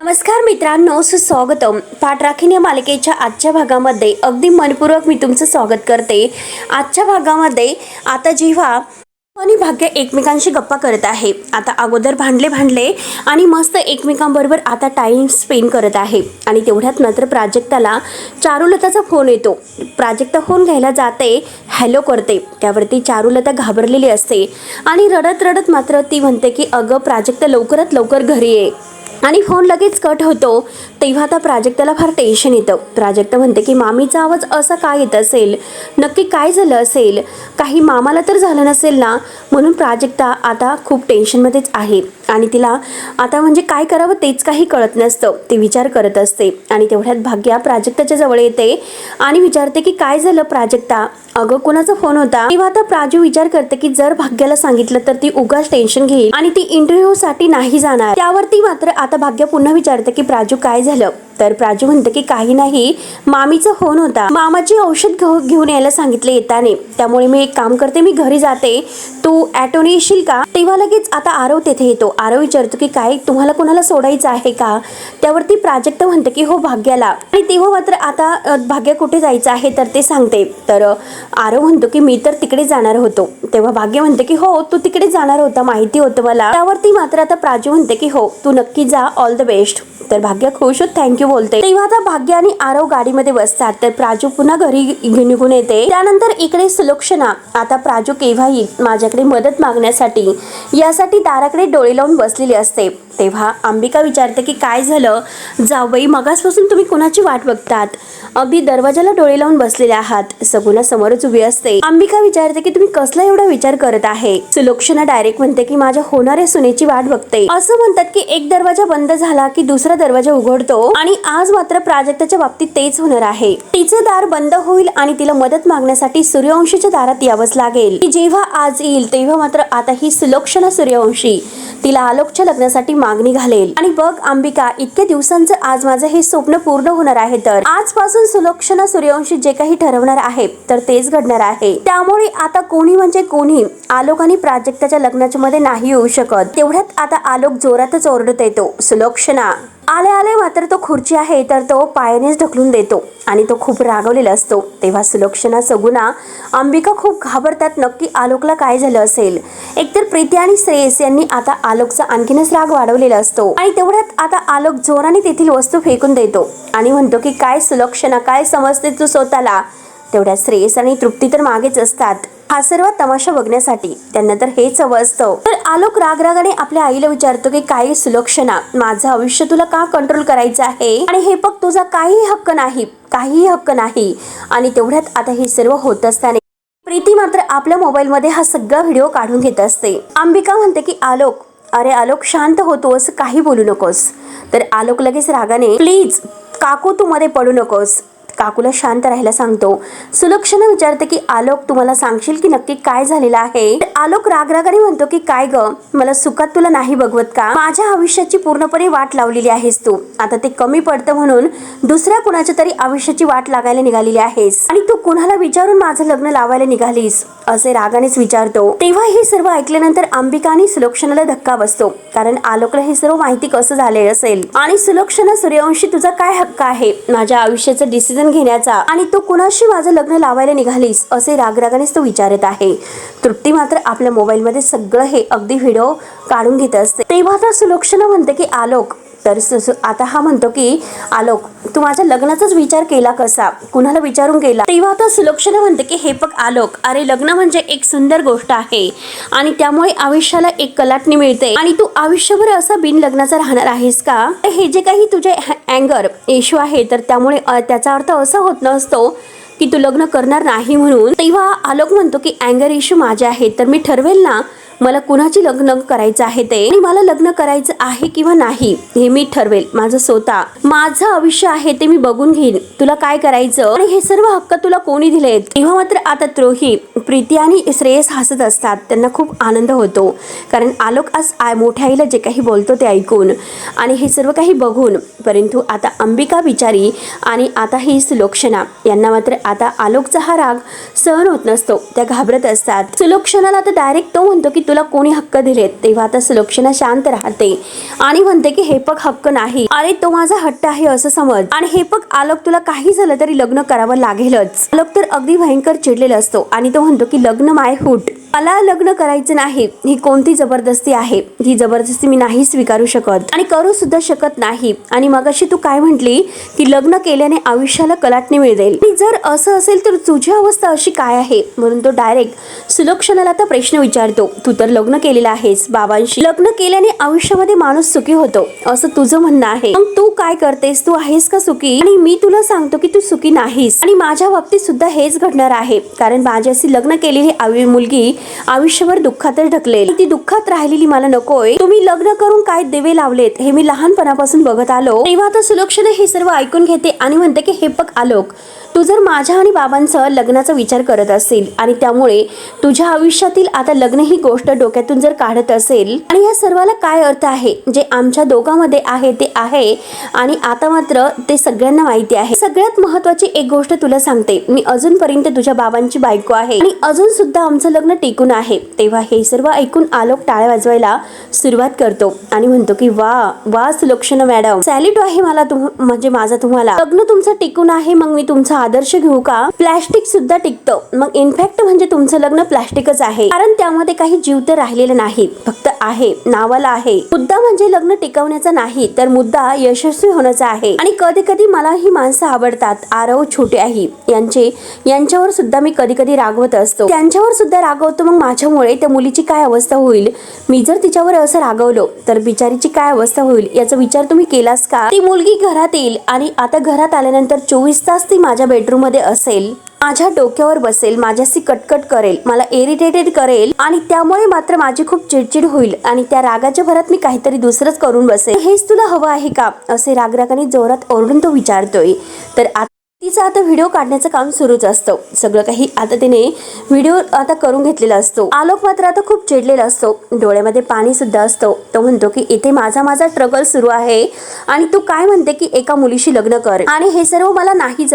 नमस्कार मित्रांनो, सुस्वागतम. पाठ राखीन या मालिकेच्या आजच्या भागामध्ये अगदी मनपूर्वक मी तुमचं स्वागत करते. आजच्या भागामध्ये आता जेव्हा आणि भाग्य एकमेकांशी गप्पा करत आहे, आता अगोदर भांडले आणि मस्त एकमेकांबरोबर आता टाइम स्पेंड करत आहे. आणि तेवढ्यात नंतर प्राजक्ताला चारुलताचा फोन येतो. प्राजक्ता फोन घ्यायला जाते, हॅलो करते. त्यावरती चारुलता घाबरलेली असते आणि रडत मात्र ती म्हणते की अगं प्राजक्ता, लवकरात लवकर घरी ये. आणि फोन लगेच कट होतो. तेव्हा आता प्राजक्ताला फार टेन्शन येतं. प्राजक्ता म्हणते की मामीचा आवाज असा काय येत असेल, नक्की काय झालं असेल, काही मामाला तर झालं नसेल ना. म्हणून प्राजक्ता आता खूप टेन्शनमध्येच आहे आणि तिला आता म्हणजे काय करावं तेच काही कळत नसतं. ती विचार करत असते आणि तेवढ्यात भाग्या प्राजक्ताच्या जवळ येते आणि विचारते की काय झालं प्राजक्ता, अगं कोणाचा फोन होता. तेव्हा आता प्राजू विचार करते की जर भाग्याला सांगितलं तर ती उगाच टेन्शन घेईल आणि ती इंटरव्ह्यू साठी नाही जाणार. त्यावरती मात्र आता भाग्य पुन्हा विचारते की प्राजू काय झालं. तर प्राजू म्हणते की काही नाही, मामीचा फोन होता, मामाची औषध घेऊन यायला सांगितले येताने, त्यामुळे मी एक काम करते, मी घरी जाते, तू ॲटोने येशील का. तेव्हा लगेच आता आरव तेथे येतो. आरव विचारतो की काय तुम्हाला कोणाला सोडायचं आहे का. त्यावरती प्राजक्ता म्हणते की हो भाग्याला. आणि तेव्हा मात्र आता भाग्य कुठे जायचं आहे तर ते सांगते. तर आरव म्हणतो की मी तर तिकडे जाणार होतो. तेव्हा भाग्य म्हणते की हो तू तिकडे जाणार होता, माहिती होतं मला. त्यावरती मात्र आता प्राजू म्हणते की हो तू नक्की जा, ऑल द बेस्ट. तर भाग्य खुश होत थँक्यू बोलते. तेव्हा आता भाग्य आणि आरव गाडीमध्ये बसतात. तर प्राजू पुन्हा घरी निघून येते. त्यानंतर इकडे सुलक्षणा आता प्राजू केव्हा येईल माझ्याकडे मदत मागण्यासाठी यासाठी दाराकडे डोळे लावून बसलेली असते. तेव्हा अंबिका विचारते की काय झालं जावई, मगासपासून तुम्ही कोणाची वाट बघतात, अगदी दरवाजाला डोळे लावून बसलेले आहात. सगुना समोरच उभी असते. अंबिका विचारते की तुम्ही कसला एवढा विचार करत आहे. सुलक्षणा डायरेक्ट म्हणते की माझ्या होणाऱ्या सुनेची वाट बघते. असं म्हणतात की एक दरवाजा बंद झाला की दुसरा दरवाजा उघडतो आणि आज मात्र प्राजक्ताच्या बाबतीत तेच होणार आहे. तिचं दार बंद होईल आणि तिला मदत मागण्यासाठी सूर्यवंशीच्या दारात यावंच लागेल. ती जेव्हा आज येईल तेव्हा मात्र आता ही सुलक्षणा सूर्यवंशी तिला आलोकच्या लग्नासाठी मागणी घालेल. आणि बघ अंबिका, इतक्या दिवसांचं आज माझं हे स्वप्न पूर्ण होणार आहे. तर आजपासून सुलक्षणा सूर्यवंशी जे काही ठरवणार आहे तर तेच घडणार आहे. त्यामुळे आता कोणी म्हणजे कोणी आलोक आणि प्राजक्ताच्या लग्नाच्या मध्ये नाही येऊ शकत. तेवढ्यात आता आलोक जोरातच ओरडत येतो, सुलक्षणा. आले मात्र तो खुर्ची आहे तर तो पायानेच ढकलून देतो आणि तो खूप रागवलेला असतो. तेव्हा सुलक्षणा, सगुना, अंबिका खूप घाबरतात. नक्की आलोकला काय झालं असेल. एकतर प्रीती आणि श्रेयस यांनी आता आलोकचा आणखीनच राग वाढवलेला असतो. आणि तेवढ्यात आता आलोक जोराने तेथील वस्तू फेकून देतो आणि म्हणतो की काय सुलक्षणा, काय समजते तू स्वतःला. तेवढ्यात श्रेयस आणि तृप्ती तर मागेच असतात हा सर्व तमाशा बघण्यासाठी. त्यांना तर हेच हवं असतं. तर आलोक रागाने आपल्या आईला विचारतो की काय सुलक्षणा, माझं आयुष्य तुला का कंट्रोल करायचं आहे आणि हे बघ तुझा काहीही हक्क नाही. आणि तेवढ्यात आता हे सर्व होत असताना प्रीती मात्र आपल्या मोबाईलमध्ये हा सगळा व्हिडिओ काढून घेत असते. अंबिका म्हणते की आलोक, अरे आलोक शांत होतो, असं काही बोलू नकोस. तर आलोक लगेच रागाने, प्लीज काकू तू मध्ये पडू नकोस, काकूला शांत राहायला सांगतो. सुलक्षणा विचारते की आलोक तुम्हाला सांगशील की नक्की काय झालेलं आहे. आलोक रागाने म्हणतो की काय ग, मला सुखात तुला नाही बघवत का. माझ्या आयुष्याची पूर्णपणे वाट लावलेली आहेस तू. आता ते कमी पडतं म्हणून दुसऱ्या कुणाच्या तरी आयुष्याची वाट लागायला निघालेली आहेस आणि तू कुणाला विचारून माझं लग्न लावायला निघालीस, असे रागानेच विचारतो. तेव्हा हे सर्व ऐकल्यानंतर अंबिका आणि सुलक्षणाला धक्का बसतो. कारण आलोकला हे सर्व माहिती कसं झाले असेल. आणि सुलक्षणा, सूर्यवंशी तुझा काय हक्क आहे माझ्या आयुष्याचं डिसिजन घेण्याचा आणि तू कुणाशी माझं लग्न लावायला निघालीस, असे रागानेच तो विचारत आहे. तृप्ती मात्र आपल्या मोबाईल मध्ये सगळं हे अगदी व्हिडिओ काढून घेत असते. तेव्हा आता सुलक्षणा म्हणते की आलोक, तर आता हा म्हणतो की आलोक तू माझ्या लग्नाचाच विचार केला कसा, कुणाला विचारून केला. तेव्हा आता सुलक्षणा म्हणते की हे बघ आलोक, अरे लग्न म्हणजे एक सुंदर गोष्ट आहे आणि त्यामुळे आयुष्याला एक कलाटणी मिळते आणि तू आयुष्यभर असा बिन लग्नाचा राहणार आहेस का. हे जे काही तुझे अँगर इश्यू आहे तर त्यामुळे त्याचा अर्थ असा होत नसतो की तू लग्न करणार नाही म्हणून. तेव्हा आलोक म्हणतो की अँगर इश्यू माझे आहेत तर मी ठरवेल ना मला कुणाची लग्न करायचं आहे ते, आणि मला लग्न करायचं आहे किंवा नाही हे मी ठरवेल. माझं स्वतः माझं आयुष्य आहे ते मी बघून घेईन, तुला काय करायचं आणि हे सर्व हक्क तुला कोणी दिलेत. तेव्हा मात्र आता त्रोही, प्रीती आणि श्रेयस हसत असतात. त्यांना खूप आनंद होतो कारण आलोक आज मोठ्या आईला जे काही बोलतो ते ऐकून आणि हे सर्व काही बघून. परंतु आता अंबिका बिचारी आणि आता ही सुलक्षणा यांना मात्र आता आलोकचा हा राग सहन होत नसतो. त्या घाबरत असतात. सुलक्षणाला आता डायरेक्ट तो म्हणतो की तुला कोणी हक्क दिलेत? तेव्हा आता सुलक्षणा शांत राहते आणि म्हणते की हे पग हक्क नाही, अरे तो माझा हट्ट आहे असं समज. आणि हे पग आलोक तुला काही झालं तरी लग्न करावं लागेलच. आलोक तर अगदी भयंकर चिडलेला असतो आणि तो म्हणतो की लग्न माय हुट, मला लग्न करायचं नाही. ही कोणती जबरदस्ती आहे? ही जबरदस्ती मी नाही स्वीकारू शकत आणि करू सुद्धा शकत नाही. आणि मगाशी तू काय म्हटली की लग्न केल्याने आयुष्याला कलाटणी मिळेल, आणि जर असं असेल तर तुझी अवस्था अशी काय आहे? म्हणून तो डायरेक्ट सुलक्षणाला आता प्रश्न विचारतो, तू तर लग्न केलेलं आहेस बाबांशी, लग्न केल्याने आयुष्यामध्ये माणूस सुखी होतो असं तुझं म्हणणं आहे, मग तू काय करतेस? तू आहेस का सुखी? आणि मी तुला सांगतो की तू सुखी नाहीस. आणि माझ्या बाबतीत सुद्धा हेच घडणार आहे, कारण माझ्याशी लग्न केलेली मुलगी आयुष्यभर दुःखातच ढकलेल. ती दुःखात राहिलेली मला नकोय. तुम्ही लग्न करून काय दिवे लावलेत हे मी लहानपणापासून बघत आलो. तेव्हा आता सुलक्षणा हे सर्व ऐकून घेते आणि म्हणते की हे बघ आलोक, तू जर माझ्या आणि बाबांचं लग्नाचा विचार करत असेल आणि त्यामुळे तुझ्या आयुष्यातील आता लग्न ही गोष्ट डोक्यातून जर काढत असेल, आणि या सर्वाला काय अर्थ आहे? जे आमच्या दोघांमध्ये आहे ते आहे आणि आता मात्र ते सगळ्यांना माहिती आहे. सगळ्यात महत्वाची एक गोष्ट तुला सांगते, मी अजूनपर्यंत तुझ्या बाबांची बायको आहे आणि अजून सुद्धा आमचं लग्न टिकून आहे. तेव्हा हे सर्व ऐकून आलोक टाळ्या वाजवायला सुरुवात करतो आणि म्हणतो की वा वा सुलक्षणा मॅडम, सॅल्यूट आहे मला म्हणजे माझा तुम्हाला. लग्न तुमचं टिकून आहे, मग मी तुमचा आदर्श घेऊ का? प्लॅस्टिक सुद्धा टिकतं, मग इनफॅक्ट म्हणजे तुमचं लग्न प्लॅस्टिकच आहे, कारण त्यामध्ये काही जीव तर राहिलेलं नाही, फक्त आहे नावाला आहे. मुद्दा म्हणजे लग्न टिकवण्याचा नाही तर मुद्दा यशस्वी होण्याचा आहे. आणि कधी कधी मला ही माणसं आवडतात, आरव छोटे आहे यांच्यावर सुद्धा मी कधी कधी रागवत असतो, त्यांच्यावर सुद्धा रागवतो. मग माझ्यामुळे त्या मुलीची काय अवस्था होईल? मी जर तिच्यावर असं रागवलो तर बिचारीची काय अवस्था होईल याचा विचार तुम्ही केलास का? ती मुलगी घरात येईल आणि आता घरात आल्यानंतर 24 तास ती माझ्या बेडरूम मध्ये असेल, माझ्या डोक्यावर बसेल, माझ्याशी कटकट करेल, मला इरिटेटेड करेल आणि त्यामुळे मात्र माझी खूप चिडचिड होईल आणि त्या रागाच्या भरात मी काहीतरी दुसरंच करून बसेल. हेच तुला हवं आहे का? असे रागरागाने जोरात ओरडून तो विचारतोय. तर तिचा आता व्हिडिओ काढण्याचं काम सुरूच असतं. सगळं काही आता तिने व्हिडिओ आता करून घेतलेला असतो. आलोक मात्र आता खूप चिडलेला असतो, डोळ्यामध्ये पाणी सुद्धा असतो. तो म्हणतो की इथे माझा स्ट्रगल सुरू आहे आणि तू काय म्हणते की एका मुलीशी लग्न कर आणि हे सर्व मला नाही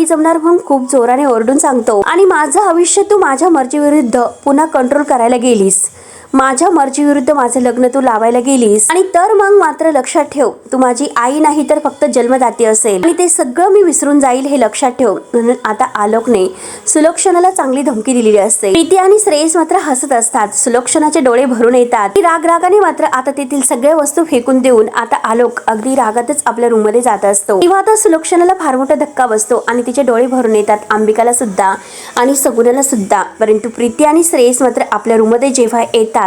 जमणार म्हणून खूप जोराने ओरडून सांगतो. आणि माझं आयुष्य तू माझ्या मर्जीविरुद्ध पुन्हा कंट्रोल करायला गेलीस, माझ्या मर्जीविरुद्ध माझं लग्न तू लावायला गेलीस आणि तर मग मात्र लक्षात ठेव, तू माझी आई नाही तर फक्त जन्मदाती असेल आणि ते सगळं मी विसरून जाईल हे लक्षात ठेव. म्हणून आता आलोकने सुलक्षणाला चांगली धमकी दिलेली असते. प्रीती आणि श्रेयस मात्र हसत असतात. सुलक्षणाचे डोळे भरून येतात. रागाने मात्र आता तेथील सगळ्या वस्तू फेकून देऊन आता आलोक अगदी रागातच आपल्या रूम मध्ये जात असतो. तेव्हा आता सुलक्षणाला फार मोठा धक्का बसतो आणि तिचे डोळे भरून येतात, अंबिकाला सुद्धा आणि सगुणाला सुद्धा. परंतु प्रीती आणि श्रेयस मात्र आपल्या रूम मध्ये जेव्हा येतात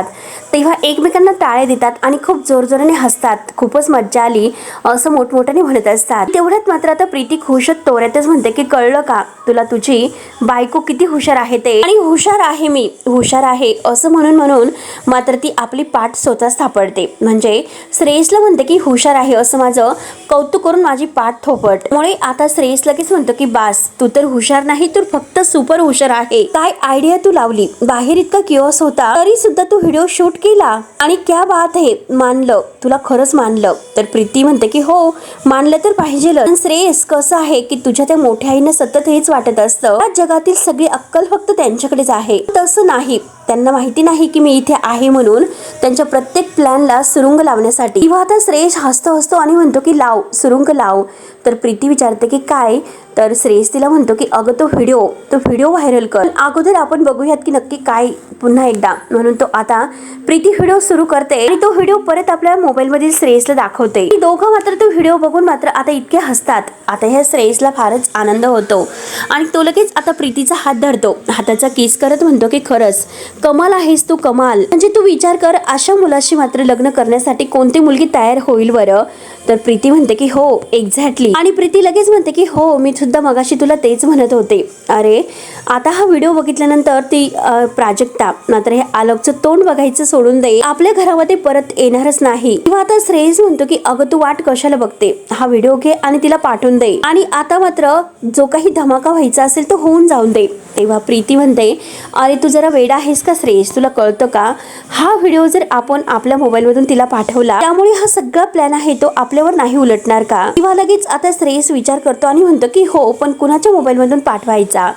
तेव्हा एकमेकांना टाळे देतात आणि खूप जोरजोराने हसतात. खूपच मज्जा आली असं मोठमोठ्याने म्हणत असतात. तेवढ्यात मात्र आता प्रीती खुश तोऱ्यातच म्हणते की कळलं का तुला तुझी बायको किती हुशार आहे ते? आणि हुशार आहे असं म्हणून मात्र ती आपली पाठ स्वतःच थापडते. म्हणजे श्रेयसला म्हणते की हुशार आहे असं माझं कौतुक करून माझी पाठ थोपट. त्यामुळे आता श्रेयस लगेच म्हणतो की बास, तू तर हुशार नाही तर फक्त सुपर हुशार आहे. काय आयडिया तू लावली, बाहेर इतका किओस होता तरी सुद्धा तू व्हिडिओ शूट केला आणि क्या बात आहे, मानलं, तुला खरंच मानलं. तर प्रीती म्हणते की हो मानलं तर पाहिजेल. श्रेयस कसं आहे की तुझ्या त्या मोठ्या आईनं सतत हेच वाटत असतं, या जगातील सगळी अक्कल फक्त त्यांच्याकडेच आहे. तसं नाही, त्यांना माहिती नाही की मी इथे आहे म्हणून त्यांच्या प्रत्येक प्लॅनला सुरुंग लावण्यासाठी. किंवा आता श्रेयस हसतो आणि म्हणतो की सुरुंग लाव. तर प्रीती विचारते की काय? तर श्रेयस तिला म्हणतो की अगं तो व्हिडिओ व्हायरल कर, अगोदर आपण बघूयात की नक्की काय पुन्हा एकदा. म्हणून तो आता प्रीती व्हिडिओ सुरू करते आणि तो व्हिडिओ परत आपल्या मोबाईल मधील श्रेयसला दाखवते. दोघं मात्र तो व्हिडिओ बघून मात्र आता इतके हसतात. आता ह्या श्रेयसला फारच आनंद होतो आणि तो लगेच आता प्रीतीचा हात धरतो, हाताचा किस करत म्हणतो की खरंच कमाल आहेस तू, कमाल. म्हणजे तू विचार कर, अशा मुलाशी मात्र लग्न करण्यासाठी कोणती मुलगी तयार होईल बरं? तर प्रीती म्हणते की हो एक्झॅक्टली. आणि प्रीती लगेच म्हणते की हो मी सुद्धा मगाशी तुला तेच म्हणत होते. अरे आता हा व्हिडिओ बघितल्यानंतर ती प्राजक्ता मात्र हे आलोकचं तोंड बघायचं सोडून दे, आपल्या घरामध्ये परत येणारच नाही. किंवा आता श्रेयस म्हणतो की अगं तू वाट कशाला बघते, हा व्हिडिओ घे आणि तिला पाठवून दे आणि आता मात्र जो काही धमाका व्हायचा असेल तो होऊन जाऊन दे. तेव्हा प्रीती म्हणते अरे तू जरा वेडा आहेस का श्रेयस, तुला कळतं का? हा व्हिडिओ जर आपण आपल्या मोबाईल मधून तिला पाठवला त्यामुळे हा सगळा प्लॅन आहे तो आपल्यावर नाही उलटणार का? किंवा लगेच आता श्रेयस विचार करतो आणि म्हणतो की हो पण कुणाच्या मोबाईल मधून पाठवायचा?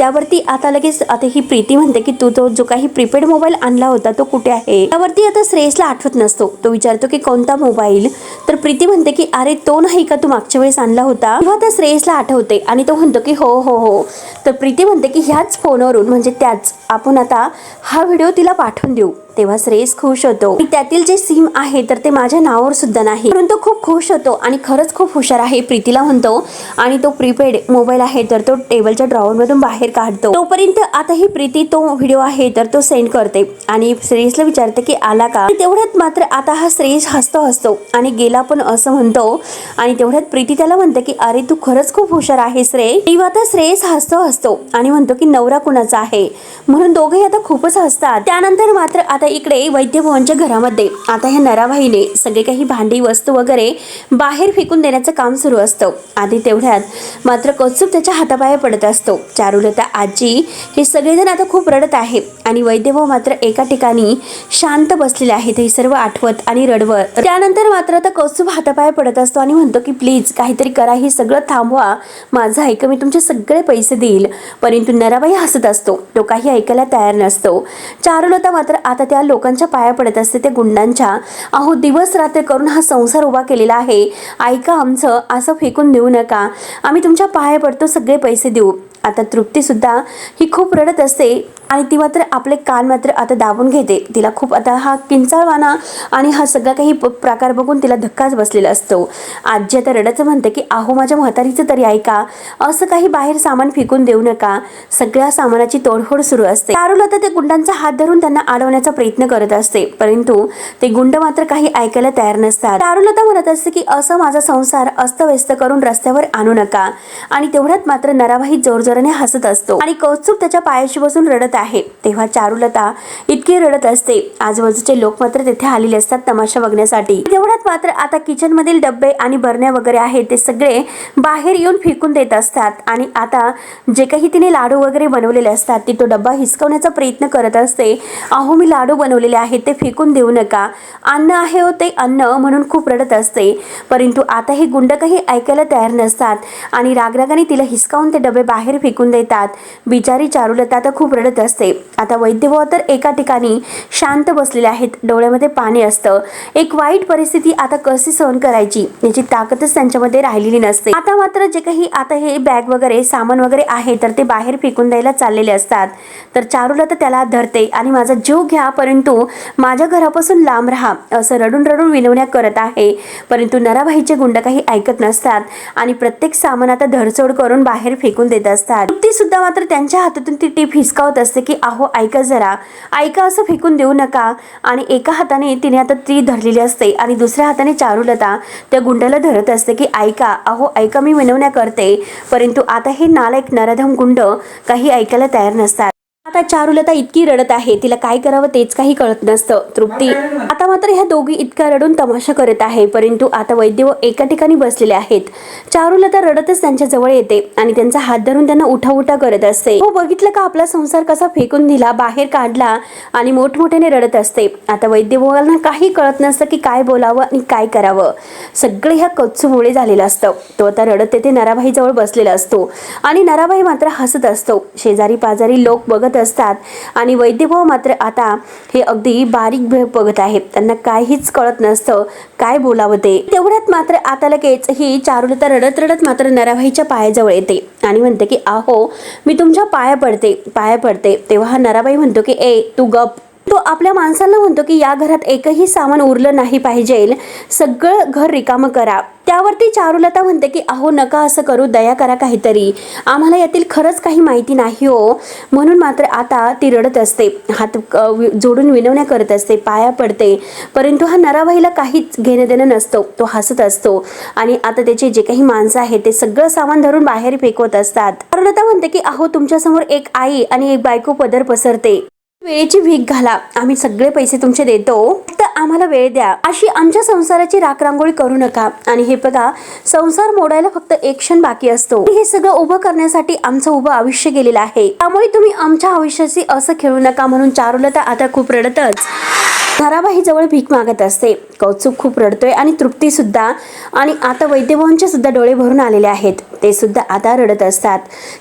त्यावरती आता लगेच आता ही प्रीती म्हणते की तू तो जो काही प्रीपेड मोबाईल आणला होता तो कुठे आहे. त्यावरती आता श्रेयसला आठवत नसतो. तो विचारतो की कोणता मोबाईल. तर प्रीती म्हणते की अरे तो नाही का तू मागच्या वेळेस आणला होता. तेव्हा त्या श्रेयसला आठवते आणि तो म्हणतो की हो हो हो. तर प्रीती म्हणते की ह्याच फोनवरून म्हणजे त्याच आपण आता हा व्हिडिओ तिला पाठवून देऊ. तेव्हा श्रेयस खुश होतो. त्यातील जे सिम आहे तर ते माझ्या नावावर सुद्धा नाही, म्हणून तो खूप खुश होतो आणि खरंच खूप हुशार आहे प्रीतीला म्हणतो. आणि तो प्रीपेड मोबाईल आहे तर तो टेबलच्या ड्रॉवर मधून बाहेर काढतो. तोपर्यंत आता ही प्रीती तो व्हिडिओ आहे तर तो सेंड करते आणि श्रेयसला विचारते की आला का. तेवढ्यात मात्र आता हा श्रेयस हसतो आणि गेला पण असं म्हणतो. आणि तेवढ्यात प्रीती त्याला म्हणते की अरे तू खरंच खूप हुशार आहेस रे. तेव्हा आता श्रेयस हसतो आणि म्हणतो की नवरा कुणाचा आहे, म्हणून दोघेही आता खूपच हसतात. त्यानंतर मात्र आता इकडे वैद्यभवनच्या घरामध्ये आता ह्या नराबाईने सगळे काही भांडी वस्तू वगैरे बाहेर फेकून देण्याचं काम सुरू असतं. आधी तेवढ्यात मात्र कौस्तुभ त्याच्या हातापाया पडत असतो. चारुलता आजी हे सगळेजण आता खूप रडत आहे आणि वैद्यभाऊ मात्र एका ठिकाणी शांत बसलेले आहेत, हे सर्व आठवत आणि रडवत. त्यानंतर मात्र आता कौस्तुभ हातापाया पडत असतो आणि म्हणतो की प्लीज काहीतरी करा, हे सगळं थांबवा, माझं ऐका, मी तुमचे सगळे पैसे देईल. परंतु नराबाई हसत असतो, तो काही ऐकायला तयार नसतो. चारुलता मात्र आता त्या लोकांच्या पाया पडत असते, त्या गुंडांच्या. अहो दिवस रात्र करून हा संसार उभा केलेला आहे, ऐका आमचं, असं फेकून देऊ नका, आम्ही तुमच्या पाया पडतो, सगळे पैसे देऊ. आता तृप्ती सुद्धा ही खूप रडत असते आणि ती मात्र आपले कान मात्र आता दाबून घेते. तिला खूप आता हा किंचाळवाणा आणि हा सगळा काही प्रकार बघून तिला धक्काच बसलेला असतो. आजी आता रडत म्हणते की अहो माझ्या म्हातारीचं तरी ऐका, असं काही बाहेर सामान फेकून देऊ नका. सगळ्या सामानाची तोडफोड सुरू असते. चारुलता ते गुंडांचा हात धरून त्यांना अडवण्याचा प्रयत्न करत असते, परंतु ते गुंड मात्र काही ऐकायला तयार नसतात. चारुलता म्हणत असते की असं माझा संसार अस्तव्यस्त करून रस्त्यावर आणू नका. आणि तेवढ्यात मात्र नराबाई जोरजोराने हसत असतो आणि कौस्तुभ त्याच्या पायाशी बसून रडत आहे. तेव्हा चारुलता इतकी रडत असते. आजूबाजूचे लोक मात्र तिथे आलेले असतात तमाशा बघण्यासाठी. तेवढ्यात मात्र आता किचन मधील डब्बे आणि बरण्या वगैरे आहेत ते सगळे बाहेर येऊन फेकून देत असतात. आणि आता जे काही तिने लाडू वगैरे बनवलेले असतात ती तो डब्बा हिसकवण्याचा प्रयत्न करत असते. अहो मी लाडू बनवलेले आहेत ते फेकून देऊ नका, अन्न आहे हो ते अन्न, म्हणून खूप रडत असते. परंतु आता हे गुंड काही ऐकायला तयार नसतात आणि रागरागाने तिला हिसकावून ते डबे बाहेर फेकून देतात. बिचारी चारुलता आता खूप रडत असते. आता वैद्यभाऊ तर एका ठिकाणी शांत बसलेले आहेत, डोळ्यामध्ये पाणी असतं. एक वाईट परिस्थिती आता कशी सहन करायची याची ताकदच त्यांच्यामध्ये राहिलेली नसते. आता मात्र जे काही आता हे बॅग वगैरे सामान वगैरे आहे तर ते बाहेर फेकून द्यायला चाललेले असतात. तर चारुलता त्याला धरते आणि माझा जीव घ्या परंतु माझ्या घरापासून लांब राहा, असं रडून रडून विनवण्या करत आहे. परंतु नराबाईचे गुंड काही ऐकत नसतात आणि प्रत्येक सामान आता धरसोड करून बाहेर फेकून देत असतात. ती सुद्धा मात्र त्यांच्या हातातून ती टीप हिसकावत असते की अहो ऐका जरा, ऐका, असं फेकून देऊ नका. आणि एका हाताने तिने आता ती धरलेली असते आणि दुसऱ्या हाताने चारुलता त्या गुंडाला धरत असते की ऐका, अहो ऐका, मी विनवण्या करते. परंतु आता हे नालायक नराधम गुंड काही ऐकायला तयार नसतात. आता चारुलता इतकी रडत आहे, तिला काय करावं तेच काही कळत नसतं. तृप्ती आता मात्र ह्या दोघी इतका रडून तमाशा करत आहे. परंतु आता वैद्य एका ठिकाणी बसलेले आहेत. चारुलता रडतच त्यांच्या जवळ येते आणि त्यांचा हात धरून त्यांना उठा करत असते. हो बघितलं का आपला संसार कसा फेकून दिला, बाहेर काढला, आणि मोठमोठ्याने रडत असते. आता वैद्यभावांना काही कळत नसतं की काय बोलावं आणि काय करावं. सगळे ह्या कच्चूमुळे झालेलं असतं. तो आता रडत येते नराबाई जवळ बसलेला असतो आणि नराबाई मात्र हसत असतो. शेजारी पाजारी लोक बघत असतात आणि वैद्यभाऊ मात्र आता हे अगदी बारीक बघत आहेत. त्यांना काहीच कळत नसतं काय बोलावं ते. तेवढ्यात मात्र आता लगेच ही चारुलता रडत रडत मात्र नराबाईच्या पायाजवळ येते आणि म्हणते की अहो मी तुमच्या पाया पडते. तेव्हा हा नराबाई म्हणतो की ए तू गप. तो आपल्या माणसांना म्हणतो की या घरात एकही सामान उरलं नाही पाहिजे, सगळं घर रिकामं करा. त्यावरती चारुलता म्हणते की अहो नका असं करू, दया करा काहीतरी, आम्हाला यातील खरंच काही माहिती नाही हो. म्हणून मात्र आता ती रडत असते, हात जोडून विनवण्या करत असते, पाया पडते. परंतु हा नराबाईला काहीच घेणं देणं नसतो. तो हसत असतो आणि आता त्याचे जे काही माणसं आहेत ते सगळं सामान धरून बाहेर फेकवत असतात. चारुलता म्हणते की अहो तुमच्यासमोर एक आई आणि एक बायको पदर पसरते, वेळेची भीक घाला, आम्ही सगळे पैसे तुमचे देतो, फक्त आम्हाला वेळ द्या. अशी आमच्या संसाराची राखरांगोळी करू नका. आणि हे बघा संसार मोडायला फक्त एक क्षण बाकी असतो. हे सगळं उभं करण्यासाठी आमचं उभं आयुष्य गेलेलं आहे, त्यामुळे तुम्ही आमच्या आयुष्याशी असं खेळू नका. म्हणून चारुलता आता खूप रडतच नराबाई जवळ भीक मागत असते. कौतुक खूप रडतोय आणि तृप्ती सुद्धा. आणि आता वैद्यभाऊंचे सुद्धा डोळे भरून आलेले आहेत. ते सुद्धा आता रडत असतात.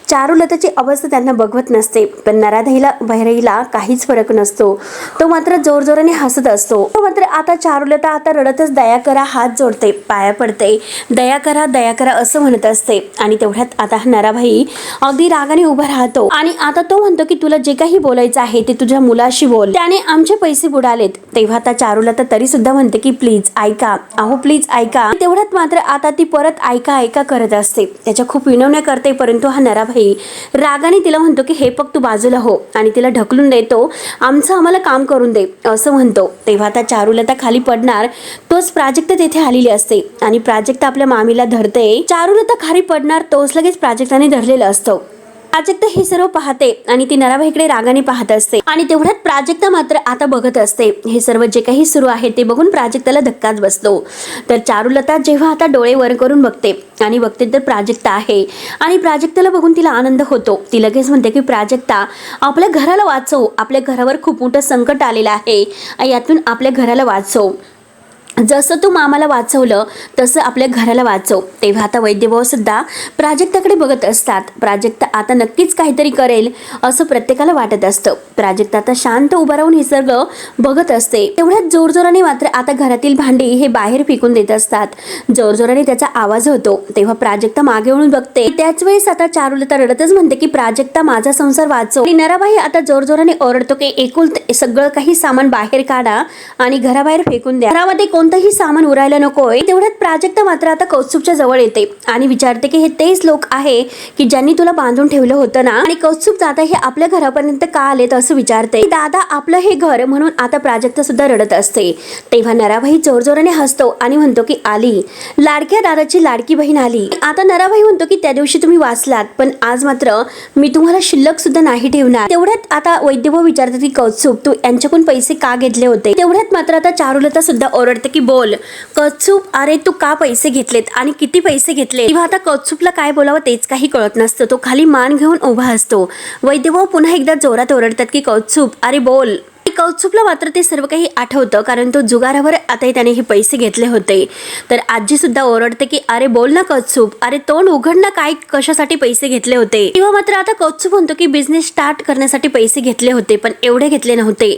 चारुलताची अवस्था त्यांना बघवत नसते, पण नराधाईला बहिरईला काहीच फरक नसतो. तो मात्र जोरजोराने हसत असतो. तो मात्र आता चारुलता आता रडतच दया करा हात जोडते, पाया पडते. दया करा असं म्हणत असते. आणि तेवढ्यात आता नराबाई अगदी रागाने उभा राहतो आणि आता तो म्हणतो की तुला जे काही बोलायचं आहे ते तुझ्या मुलाशी बोल, त्याने आमचे पैसे बुडालेत. तेव्हा आता चारुलता तरी सुद्धा म्हणते की प्लीज ऐका, अहो प्लीज ऐका. तेवढ्यात मात्र आता ती परत ऐका करत असते. त्याच्या खूप विनवण्या करते, परंतु हा नराबाई रागाने तिला म्हणतो की हे पग तू बाजूला हो, आणि तिला ढकलून देतो. आमचं आम्हाला काम करून दे असं म्हणतो. तेव्हा आता चारुलता खाली पडणार तोच प्राजक्त तेथे आलेली असते आणि प्राजक्त आपल्या मामीला धरते. चारुलता खाली पडणार तोच लगेच प्राजक्ताने धरलेलं असतं. प्राजक्ता हे सर्व पाहते आणि ती नराबाईकडे रागाने पाहत असते. आणि तेवढ्यात प्राजक्ता मात्र आता बघत असते. हे सर्व जे काही सुरू आहे ते बघून प्राजक्ताला धक्काच बसतो. तर चारुलता जेव्हा आता डोळे वर करून बघते आणि बघते तर प्राजक्ता आहे. आणि प्राजक्ताला बघून तिला आनंद होतो. ती लगेच म्हणते की प्राजक्ता, आपल्या घराला वाचव, आपल्या घरावर खूप मोठं संकट आलेलं आहे, यातून आपल्या घराला वाचव. जसं तू मामाला वाचवलं तसं आपल्या घराला वाचव. तेव्हा आता वैद्यभाऊ सुद्धा प्राजक्ताकडे बघत असतात. प्राजक्ता आता नक्कीच काहीतरी करेल असं प्रत्येकाला वाटत असतं. प्राजक्ता आता शांत उभा राहून हे सगळं बघत असते. तेवढ्यात जोरजोराने मात्र आता घरातील भांडी हे बाहेर फेकून देत असतात. जोरजोराने त्याचा आवाज होतो. तेव्हा प्राजक्ता मागे वळून बघते. त्याच वेळेस आता चारुलता रडतच म्हणते की प्राजक्ता, माझा संसार वाचव. आणि नराबाई आता जोरजोराने ओरडतो की एकूण सगळं काही सामान बाहेर काढा आणि घराबाहेर फेकून द्या. घरामध्ये कोणतंही सामान उरायला नकोय. तेवढ्यात प्राजक्ता मात्र आता कौस्तुभच्या जवळ येते आणि विचारते की हे तेच लोक आहे की ज्यांनी तुला बांधून ठेवलं होतं ना. आणि कौस्तुभ दादा हे आपल्या घरापर्यंत का आलेत असं विचारते. दादा आपलं हे घर म्हणून आता प्राजक्ता सुद्धा रडत असते. तेव्हा नराबाई जोरजोराने हसतो आणि म्हणतो की आली, लाडक्या दादाची लाडकी बहीण आली. आता नराबाई म्हणतो की त्या दिवशी तुम्ही वाचलात, पण आज मात्र मी तुम्हाला शिल्लक सुद्धा नाही ठेवणार. तेवढ्यात आता वैद्यभाऊ विचारतात की कौस्तुभ, तू यांच्याकडून पैसे का घेतले होते. तेवढ्यात मात्र आता चारुलता सुद्धा ओरडते की बोल कौस्तुभ, अरे तू का पैसे घेतलेत आणि किती पैसे घेतले. तेव्हा आता कौस्तुभला काय बोलावं तेच काही कळत नसतं. तो खाली मान घेऊन उभा असतो. वैद्यभाऊ पुन्हा एकदा जोरात ओरडतात की कौस्तुभ, अरे बोल. कौस्तुभला मात्र ते सर्व काही आठवतं, कारण तो जुगारावर आता त्याने हे पैसे घेतले होते. तर आजी सुद्धा ओरडते की अरे बोल ना कौस्तुभ, अरे तोंड उघड ना, काय कशासाठी पैसे घेतले होते. तेव्हा मात्र आता कौस्तुभ म्हणतो की बिझनेस स्टार्ट करण्यासाठी पैसे घेतले होते, पण एवढे घेतले नव्हते.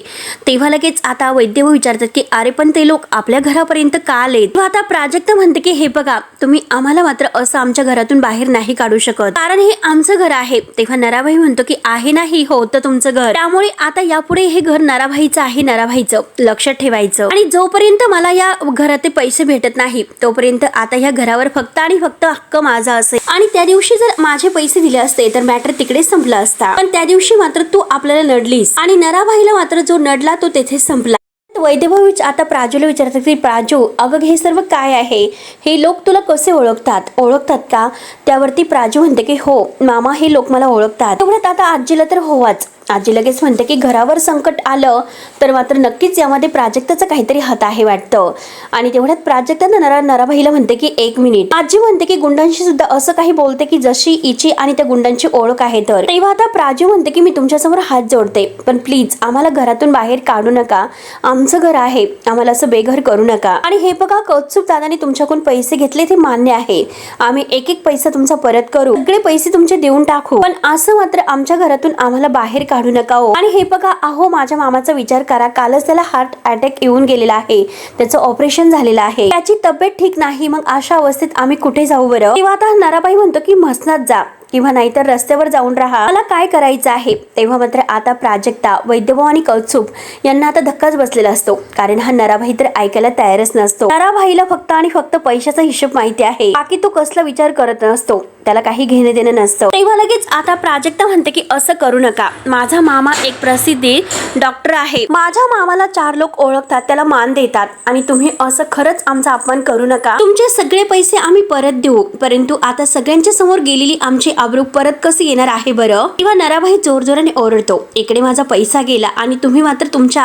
तेव्हा लगेच आता वैद्यभाऊ विचारतात की अरे पण ते लोक आपल्या घरापर्यंत का आले. तेव्हा आता प्राजक्ता म्हणते की हे बघा, तुम्ही आम्हाला मात्र असं आमच्या घरातून बाहेर नाही काढू शकत, कारण हे आमचं घर आहे. तेव्हा नराबाई म्हणतो की आहे नाही, होतं तुमचं घर, त्यामुळे आता यापुढे हे घर नराबाईचं आहे, नराबाईचं लक्षात ठेवायचं. आणि जोपर्यंत मला या घरात पैसे भेटत नाही तोपर्यंत आता या घरावर फक्त आणि फक्त हक्क माझा असेल. आणि त्या दिवशी जर माझे पैसे दिले असते तर मॅटर तिकडे संपला असता, पण त्या दिवशी मात्र तू आपल्याला नडलीस आणि नराबाईला मात्र जो नडला तो तेथेच संपला. वैद्यभाऊ आता प्राजूला विचारतात की प्राजू, अगं हे सर्व काय आहे, हे लोक तुला कसे ओळखतात का. त्यावरती प्राजू म्हणते की हो मामा, हे लोक मला ओळखतात. तेवढ्यात आता आजीला तर होवाच. आजी लगेच म्हणते की घरावर संकट आलं तर मात्र नक्कीच यामध्ये प्राजक्ताचा काहीतरी हात आहे वाटतं. आणि तेवढ्यात प्राजक्तानं नराबाईला म्हणते की एक मिनिट. आजी म्हणते की गुंडांशी सुद्धा असं काही बोलते की जशी इची आणि त्या गुंडांची ओळख आहे. तर तेव्हा आता प्राजू म्हणते की मी तुमच्यासमोर हात जोडते, पण प्लीज आम्हाला घरातून बाहेर काढू नका, आमचं घर आहे, आम्हाला असं बेघर करू नका. आणि हे बघा, कौस्तुभ दादाने तुमच्याकडून पैसे घेतले ते मान्य आहे, आम्ही एक एक पैसा तुमचा परत करू, सगळे पैसे तुमचे देऊन टाकू, पण असं मात्र आमच्या घरातून आम्हाला बाहेर काढू नका हो. आणि हे बघा, अहो माझ्या मामाचा विचार करा, कालच त्याला हार्ट अटॅक येऊन गेलेला आहे, त्याचं ऑपरेशन झालेलं आहे, त्याची तब्येत ठीक नाही, मग अशा अवस्थेत आम्ही कुठे जाऊ बरं. तेव्हा आता नराबाई म्हणतो की मसनात जा किंवा नाहीतर रस्त्यावर जाऊन राहा, मला काय करायचं आहे. तेव्हा मात्र आता प्राजक्ता, वैद्यभाऊ आणि कौस्तुभ यांना आता धक्काच बसलेला असतो, कारण हा नराबाई तर ऐकायला तयारच नसतो. नराबाईला फक्त आणि फक्त पैशाचा हिशोब माहिती आहे, बाकी तो कसला विचार करत नसतो, त्याला काही घेणं देणं नसतं. तेव्हा लगेच आता प्राजक्ता म्हणते की असं करू नका, माझा मामा एक प्रसिद्धी डॉक्टर आहे, माझ्या मामाला 4 लोक ओळखतात, त्याला मान देतात, आणि तुम्ही असं खरंच आमचा अपमान करू नका. तुमचे सगळे पैसे आम्ही परत देऊ, परंतु आता सगळ्यांच्या समोर गेलेली आमची आबरू परत कशी येणार आहे बरं. किंवा नराबाई जोरजोराने ओरडतो, इकडे माझा पैसा गेला आणि तुम्ही मात्र तुमच्या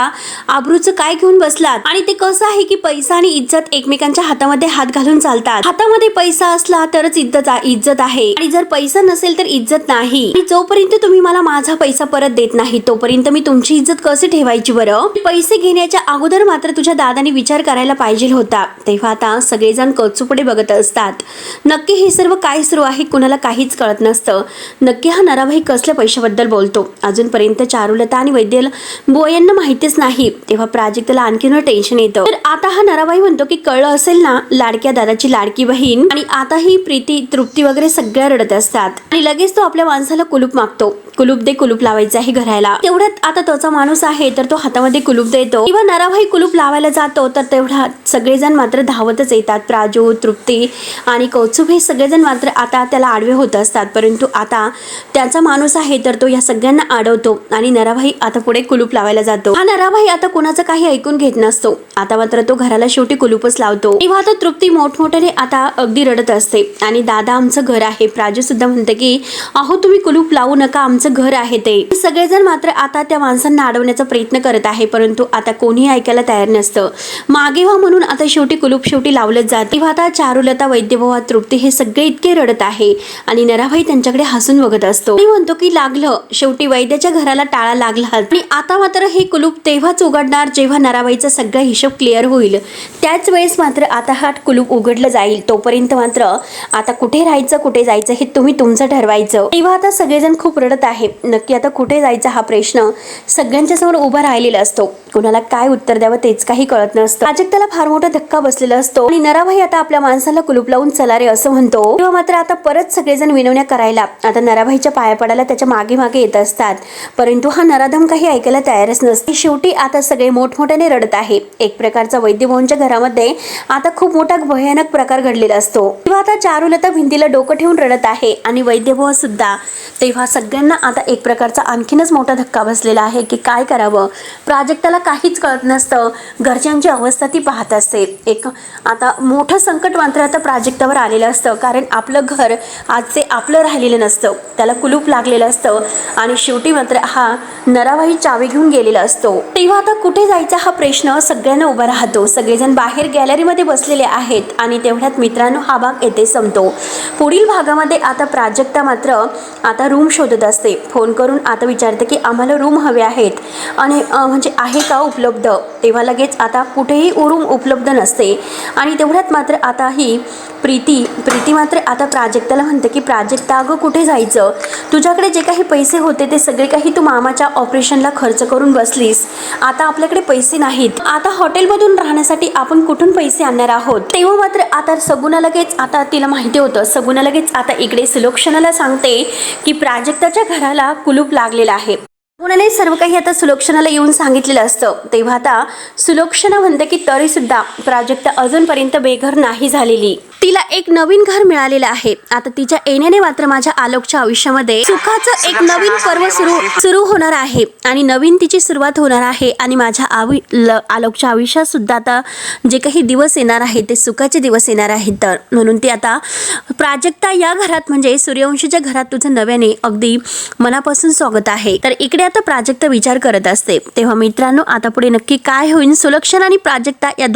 आबरूचं काय घेऊन बसलात. आणि ते कसं आहे की पैसा आणि इज्जत एकमेकांच्या हातामध्ये हात घालून चालतात, हातामध्ये पैसा असला तरच इज्जत आहे आणि जर पैसा नसेल तर इज्जत नाही. आणि जोपर्यंत तुम्ही मला माझा पैसा परत देत नाही तोपर्यंत मी तुमची इज्जत कशी ठेवायची बरं? पैसे घेण्याच्या अगोदर मात्र तुझ्या दादाने विचार करायला पाहिजे होता. तेव्हा आता सगळेजण कौचुपडे बघत असतात. नक्की हे सर्व काय सुरू आहे कुणाला काहीच कळत नसतं. नक्की हा नराभाई कसल्या पैशाबद्दल बोलतो अजूनपर्यंत चारुलता आणि वैद्य यांना माहितीच नाही. तेव्हा प्राजक्ताला आणखीन टेन्शन येतं. तर आता हा नराभाई म्हणतो की कळलं असेल ना, लाडक्या दादाची लाडकी बहीण. आणि आता ही प्रीती तृप्ती वगैरे सगळ्या रडत असतात आणि लगेच तो आपल्या माणसाला कुलूप मागतो. कुलूप दे, कुलूप लावायचं आहे घराला. तेवढ्यात आता तोचा माणूस आहे तर तो हातामध्ये कुलूप देतो. किंवा नराभाई कुलूप लावायला जातो तर तेवढा सगळेजण मात्र धावतच येतात. प्राजू, तृप्ती आणि कौस्तुभ हे सगळेजण मात्र आता त्याला आडवे होत असतात. परंतु आता त्याचा माणूस आहे तर तो या सगळ्यांना अडवतो आणि नराभाई आता पुढे कुलूप लावायला जातो. हा नराभाई आता कोणाचं काही ऐकून घेत नसतो. आता मात्र तो घराला शेवटी कुलूपच लावतो. तेव्हा आता तृप्ती मोठमोठ्याने आता अगदी रडत असते आणि दादा आमचं घर आहे. प्राजू सुद्धा म्हणते की अहो तुम्ही कुलूप लावू नका, आमचं घर आहे ते. सगळेजण मात्र आता त्या माणसांना अडवण्याचा प्रयत्न करत आहे परंतु आता कोणीही ऐकायला तयार नसतं. मागे व्हा म्हणून आता शेवटी कुलूप शेवटी लावलंच जात. तेव्हा आता चारुलता, वैद्यभावा, तृप्ती हे सगळे इतके रडत आहे आणि नराभाई त्यांच्याकडे हसून बघत असतो आणि म्हणतो की लागलं, शेवटी वैद्याच्या घराला टाळा लागला. आणि आता मात्र हे कुलूप तेव्हाच उघडणार जेव्हा नराबाईचा सगळा हिशोब क्लिअर होईल. त्याच वेळेस मात्र आता हा कुलूप उघडलं जाईल. तोपर्यंत मात्र आता कुठे राहायचं कुठे जायचं हे तुम्ही तुमचं ठरवायचं. तेव्हा आता सगळेजण खूप रडत आहे. नक्की आता कुठे जायचं हा प्रश्न सगळ्यांच्या समोर उभा राहिलेला असतो. कुणाला काय उत्तर द्यावं तेच काही कळत नसतं. प्राजक्ताला फार मोठा धक्का बसलेला असतो आणि नराभाई आता आपल्या माणसाला कुलूप लावून चला रे असं म्हणतो. तेव्हा मात्र आता परत सगळेजण विनवण्या करायला आता नराभाईच्या पाया पडायला त्याच्या मागे मागे येत असतात. परंतु हा नराधम काही ऐकायला तयारच नसते. शेवटी आता सगळे मोठमोठ्याने रडत आहे. एक प्रकारचा वैद्यभाऊंच्या घरामध्ये आता खूप मोठा भयानक प्रकार घडलेला असतो. तेव्हा आता चारुलता भिंतीला डोकं ठेवून रडत आहे आणि वैद्यभाऊ सुद्धा. तेव्हा सगळ्यांना आता एक प्रकारचा आणखीनच मोठा धक्का बसलेला आहे की काय करावं. प्राजक्ताला काहीच कळत नसतं. घरच्यांची अवस्था ती पाहत असते. एक आता मोठं संकट मात्र आता प्राजक्तावर आलेलं असतं कारण आपलं घर आज ते आपलं राहिलेलं नसतं. त्याला कुलूप लागलेलं असतं आणि शेवटी मात्र हा नराभाई चावी घेऊन गेलेला असतो. तेव्हा आता कुठे जायचा हा प्रश्न सगळ्यांना उभा राहतो. सगळेजण बाहेर गॅलरीमध्ये बसलेले आहेत आणि तेवढ्यात मित्रांनो हा भाग येथे संपतो. पुढील भागामध्ये आता प्राजक्ता मात्र आता रूम शोधत असते. फोन करून आता विचारते की आम्हाला रूम हवे आहेत आणि म्हणजे आहे का उपलब्ध. तेव्हा लगेच आता कुठेही रूम उपलब्ध नसते आणि तेवढ्यात मात्र आता ही प्रीती मात्र आता प्राजक्ताला म्हणते की प्राजक्ता अगं कुठे जायचं, तुझ्याकडे जे काही पैसे होते ते सगळे काही तू मामाच्या ऑपरेशनला खर्च करून बसलीस. आता आपल्याकडे पैसे नाहीत. आता हॉटेलमधून राहण्यासाठी आपण कुठून पैसे आणणार आहोत. तेव्हा मात्र आता सगुना लगेच आता तिला माहिती होतं. सगुना लगेच आता इकडे सुलोक्षणाला सांगते की प्राजक्ताच्या घराला कुलूप लागलेलं आहे. सगुणाने सर्व काही आता सुलोक्षणाला येऊन सांगितलेलं असतं. तेव्हा आता सुलोक्षणा म्हणते की तरी सुद्धा प्राजक्ता अजूनपर्यंत बेघर नाही झालेली. तिला एक नवीन घर मिळालेलं आहे. आता तिच्या येण्याने मात्र माझ्या आलोकच्या आयुष्यामध्ये सुखाचं एक नवीन पर्व सुरू होणार आहे आणि नवीन तिची सुरुवात होणार आहे आणि माझ्या आलोकच्या आयुष्यात सुद्धा आता जे काही दिवस येणार आहेत ते सुखाचे दिवस येणार आहेत. तर म्हणून ती आता प्राजक्ता या घरात म्हणजे सूर्यवंशीच्या घरात तुझं नव्याने अगदी मनापासून स्वागत आहे. तर इकडे आता प्राजक्ता विचार करत असते. तेव्हा मित्रांनो आता पुढे नक्की काय होईल. सुलक्षणा आणि प्राजक्ता या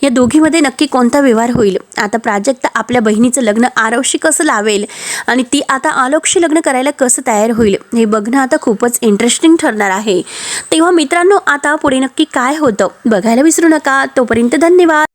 दोघीमध्ये नक्की कोणता व्यवहार होईल. आता प्राजक्ता आपल्या बहिणीचं लग्न आरवशी कसं लावेल आणि ती आता आलोकशी लग्न करायला कसं तयार होईल हे बघणं आता खूपच इंटरेस्टिंग ठरणार आहे. तेव्हा मित्रांनो आता पुढे नक्की काय होतं बघायला विसरू नका. तोपर्यंत धन्यवाद.